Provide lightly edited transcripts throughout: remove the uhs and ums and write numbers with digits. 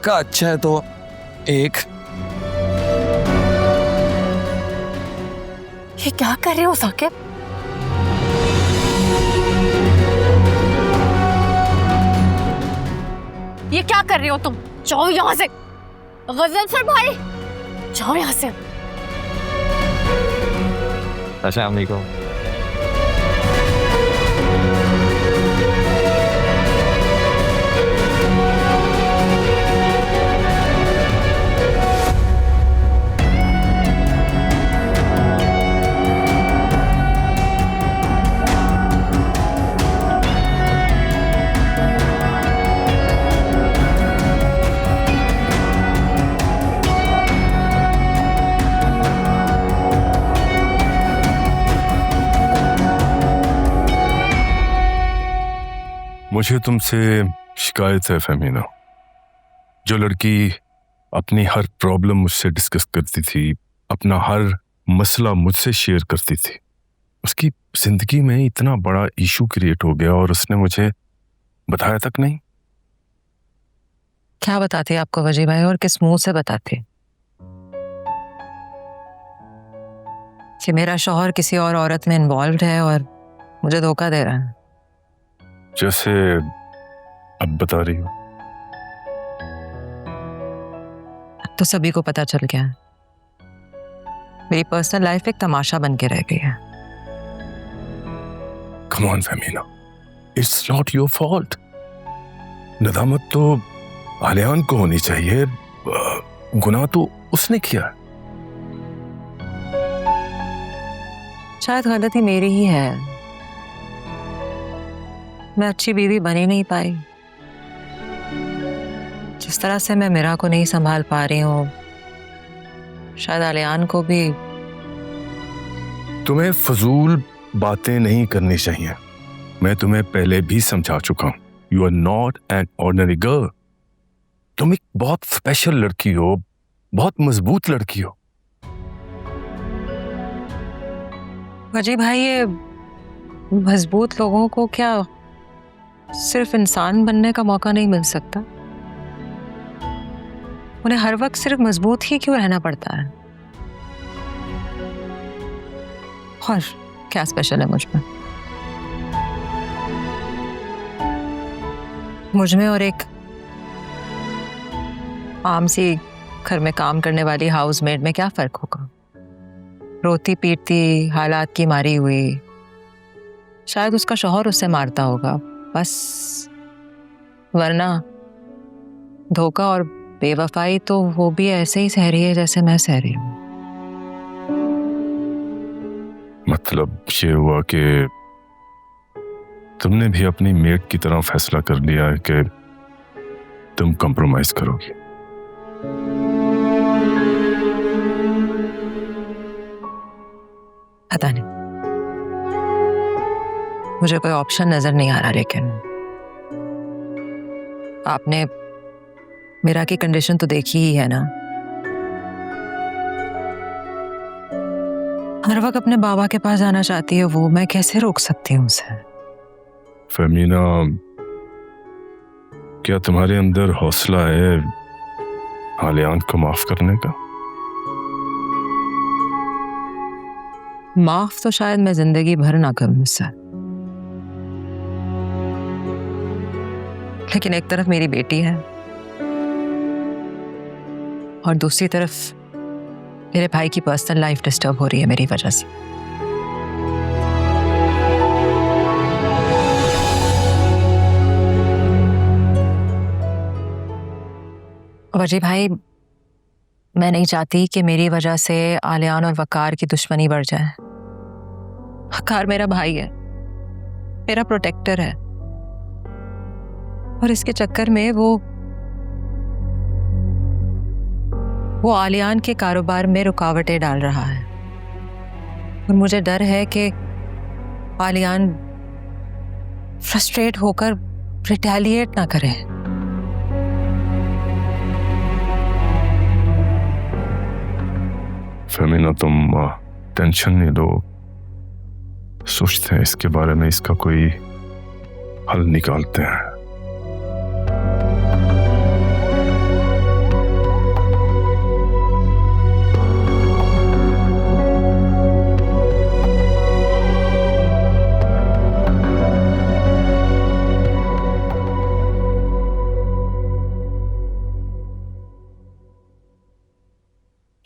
लड़का अच्छा है तो एक। ये क्या कर रहे हो साकिब? ये क्या कर रहे हो तुम? जाओ यहाँ से। गज़नफ़र भाई, जाओ यहाँ से। अस्सलाम वालेकुम। मुझे तुमसे शिकायत है फहमीना। जो लड़की अपनी हर प्रॉब्लम मुझसे डिस्कस करती थी, अपना हर मसला मुझसे शेयर करती थी, उसकी जिंदगी में इतना बड़ा इशू क्रिएट हो गया और उसने मुझे बताया तक नहीं। क्या बताते आपको वजी भाई, और किस मुंह से बताते कि मेरा शौहर किसी और औरत में इन्वॉल्व है और मुझे धोखा दे रहा है? जैसे अब बता रही हो। अब तो सभी को पता चल गया है। मेरी पर्सनल लाइफ एक तमाशा बन के रह गई है। Come on Fahmina, it's not your fault. नदामत तो आलियान को होनी चाहिए, गुनाह तो उसने किया। शायद गलती मेरी ही है, मैं अच्छी बीवी बन ही नहीं पाई। जिस तरह से मैं मीरा को नहीं संभाल पा रही हूँ, शायद आलियान को भी। तुम्हें फजूल बातें नहीं करनी चाहिए। मैं तुम्हें पहले भी समझा चुका हूं। You are not an ordinary girl. तुम एक बहुत स्पेशल लड़की हो, बहुत मजबूत लड़की हो। वजी भाई, ये मजबूत लोगों को क्या सिर्फ इंसान बनने का मौका नहीं मिल सकता? उन्हें हर वक्त सिर्फ मजबूत ही क्यों रहना पड़ता है? और क्या स्पेशल है मुझ में? मुझ में और एक आम सी घर में काम करने वाली हाउसमेड में क्या फर्क होगा? रोती पीटती, हालात की मारी हुई। शायद उसका शौहर उससे मारता होगा बस, वरना धोखा और बेवफाई तो वो भी ऐसे ही सह रही है जैसे मैं सह रही हूँ। मतलब ये हुआ कि तुमने भी अपनी मेट की तरह फैसला कर लिया है कि तुम कॉम्प्रोमाइज करोगी। पता नहीं, मुझे कोई ऑप्शन नजर नहीं आ रहा। लेकिन आपने मीरा की कंडीशन तो देखी ही है ना। हर वक्त अपने बाबा के पास जाना चाहती है वो, मैं कैसे रोक सकती हूँ उसे? फहमीना, क्या तुम्हारे अंदर हौसला है आलियान को माफ करने का? माफ तो शायद मैं जिंदगी भर ना करूं उससे, लेकिन एक तरफ मेरी बेटी है और दूसरी तरफ मेरे भाई की पर्सनल लाइफ डिस्टर्ब हो रही है मेरी वजह से। वजी भाई, मैं नहीं चाहती कि मेरी वजह से आलियान और वकार की दुश्मनी बढ़ जाए। वकार मेरा भाई है, मेरा प्रोटेक्टर है, और इसके चक्कर में वो आलियान के कारोबार में रुकावटें डाल रहा है। और मुझे डर है कि आलियान फ्रस्ट्रेट होकर रिटेलिएट ना करे। फहमीना, तुम टेंशन नहीं लो, सोचते हैं इसके बारे में, इसका कोई हल निकालते हैं।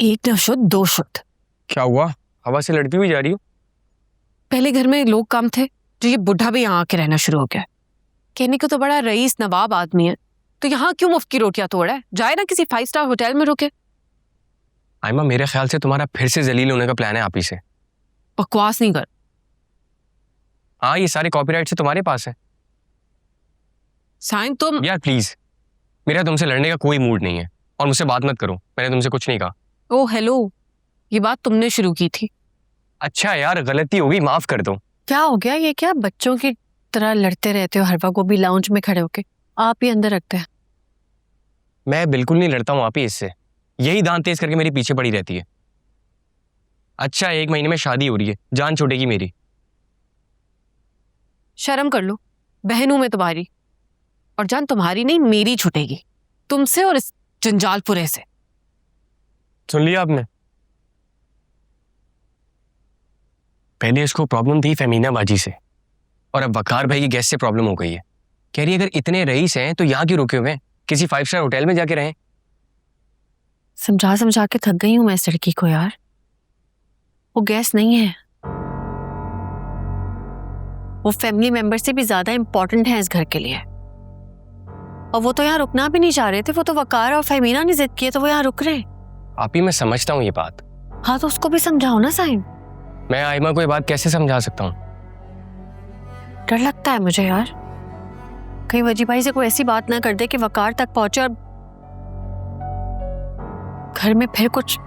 एक न शुद्ध दो शुद्ध। क्या हुआ? हवा से लड़ती हुई जा रही हो? पहले घर में लोग कम थे, जो ये बुढ़ा भी यहाँ आके रहना शुरू हो गया। कहने को तो बड़ा रईस नवाब आदमी है, तो यहाँ क्यों मुफ्त की रोटियां तोड़ा है? जाए ना किसी 5 स्टार होटल में रुके। आयमा, मेरे ख्याल से तुम्हारा फिर से जलील होने का प्लान है आप ही से। बकवास नहीं कर। हाँ, ये सारे कॉपीराइट से तुम्हारे पास है। साइन तुम यार प्लीज, मेरा तुमसे लड़ने का कोई मूड नहीं है और मुझसे बात मत करो, मैंने तुमसे कुछ नहीं कहा। ओ हेलो, ये बात तुमने शुरू की थी। अच्छा यार, गलती हो गई, माफ कर दो। क्या हो गया? ये क्या बच्चों की तरह लड़ते रहते हो हर वक्त, वो भी लाउंज में खड़े होके? आप ही अंदर रखते हैं। मैं बिल्कुल नहीं लड़ता हूँ आप ही इससे, यही दांत तेज करके मेरे पीछे पड़ी रहती है। अच्छा, 1 महीने में शादी हो रही है, जान छूटेगी मेरी। शर्म कर लो, बहन हूं मैं तुम्हारी, और जान तुम्हारी नहीं मेरी छूटेगी, तुमसे और इस जंजालपुरे से। सुन लिया आपने? पहले इसको प्रॉब्लम थी फेमीना बाजी से, और अब वकार भाई की गैस से प्रॉब्लम हो गई है। कह रही है अगर इतने रईस हैं तो यहाँ क्यों रुके हुए हैं, किसी 5 स्टार होटल में जाके रहें। समझा समझा के थक गई हूं मैं इस लड़की को यार। वो गैस नहीं है, वो फैमिली मेंबर से भी ज्यादा इंपॉर्टेंट है इस घर के लिए। और वो तो यहाँ रुकना भी नहीं चाह रहे थे, वो तो वकार और फेमीना ने जिद किए तो वो यहाँ रुक रहे। आप ही, मैं समझता हूँ ये बात। हाँ तो उसको भी समझाओ ना साइन। मैं आयमा को ये बात कैसे समझा सकता हूँ? डर लगता है मुझे यार, कहीं वजी भाई से कोई ऐसी बात ना कर दे कि वकार तक पहुंचे और घर में फिर कुछ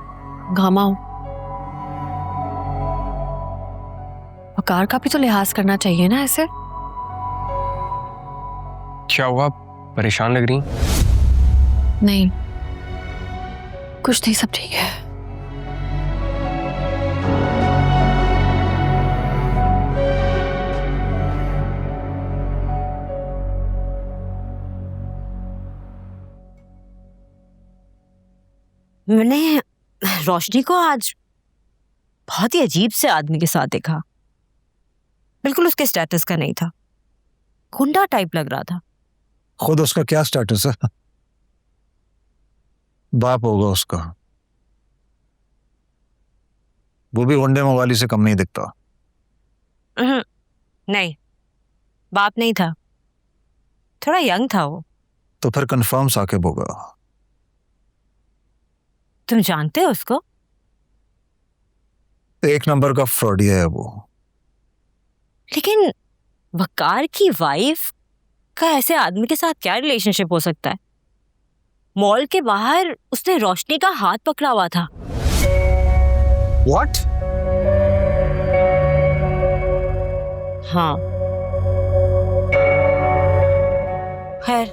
घामा हो। वकार का भी तो लिहाज करना चाहिए ना ऐसे। क्या हुआ, परेशान लग रही? नहीं कुछ नहीं, सब ठीक है। मैंने रोशनी को आज बहुत ही अजीब से आदमी के साथ देखा। बिल्कुल उसके स्टेटस का नहीं था, गुंडा टाइप लग रहा था। खुद उसका क्या स्टेटस है? बाप होगा उसका, वो भी गुंडे मवाली से कम नहीं दिखता। नहीं, बाप नहीं था, थोड़ा यंग था वो। तो फिर कंफर्म साकिब होगा। तुम जानते हो उसको? 1 नंबर का फ्रॉडिया है वो। लेकिन वकार की वाइफ का ऐसे आदमी के साथ क्या रिलेशनशिप हो सकता है? मॉल के बाहर उसने रोशनी का हाथ पकड़ा हुआ था। What? हाँ, खैर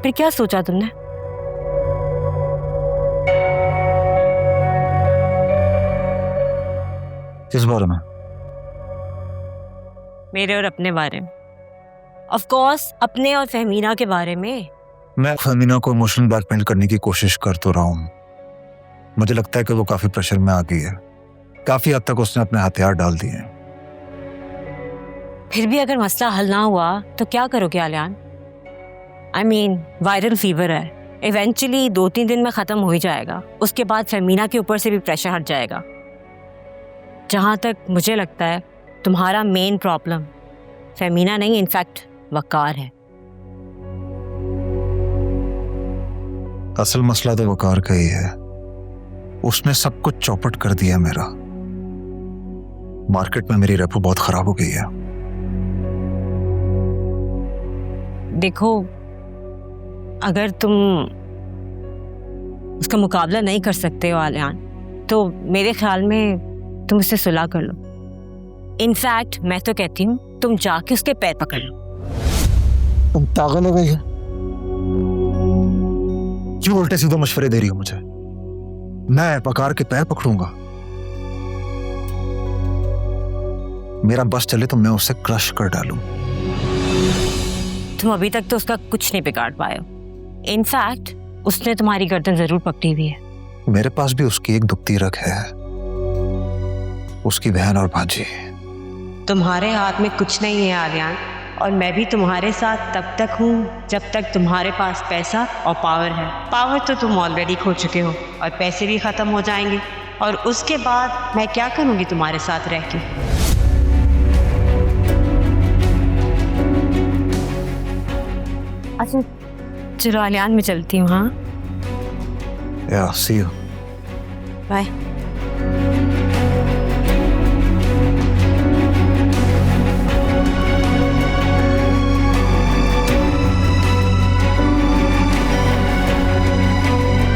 फिर क्या सोचा तुमने? किस बारे में? मेरे और अपने बारे में। ऑफ कोर्स अपने और फहमीना के बारे में। मैं फहमीना को इमोशनल ब्लैकमेल करने की कोशिश कर तो रहा हूँ। मुझे लगता है कि वो काफी प्रेशर में आ गई है। काफी हद तक उसने अपने हथियार डाल दिए हैं। फिर भी अगर मसला हल ना हुआ तो क्या करोगे Aliyan? I mean, viral fever है, इवेंचुअली 2-3 दिन में खत्म हो ही जाएगा। उसके बाद फहमीना के ऊपर से भी प्रेशर हट जाएगा। जहां तक मुझे लगता है तुम्हारा मेन प्रॉब्लम फहमीना नहीं, इनफैक्ट वकार है। असल मसला तो वकार का ही है। उसने सब कुछ चौपट कर दिया मेरा। मार्केट में मेरी रेपो बहुत खराब हो गई है। देखो, अगर तुम उसका मुकाबला नहीं कर सकते हो आलियान, तो मेरे ख्याल में तुम उससे सुलह कर लो। इनफैक्ट मैं तो कहती हूँ तुम जाके उसके पैर पकड़ लो। तुम पागल हो गई है? क्यों उल्टे सीधे मशवरे दे रही हो मुझे? मैं वकार के पैर पकड़ूंगा? मेरा बस चले तो मैं उसे क्रश कर डालूं। तुम अभी तक तो उसका कुछ नहीं बिगाड़ पाए हो। इनफैक्ट उसने तुम्हारी गर्दन जरूर पकड़ी हुई है। मेरे पास भी उसकी एक दुखती रग है, उसकी बहन और भांजी। तुम्हारे हाथ में कुछ नहीं है आर्यन, और मैं भी तुम्हारे साथ तब तक हूँ जब तक तुम्हारे पास पैसा और पावर है। पावर तो तुम ऑलरेडी खो चुके हो और पैसे भी ख़त्म हो जाएंगे, और उसके बाद मैं क्या करूँगी तुम्हारे साथ रह के? अच्छा चलो आलियान, मैं चलती हूँ। हाँ या सी यू। बाय।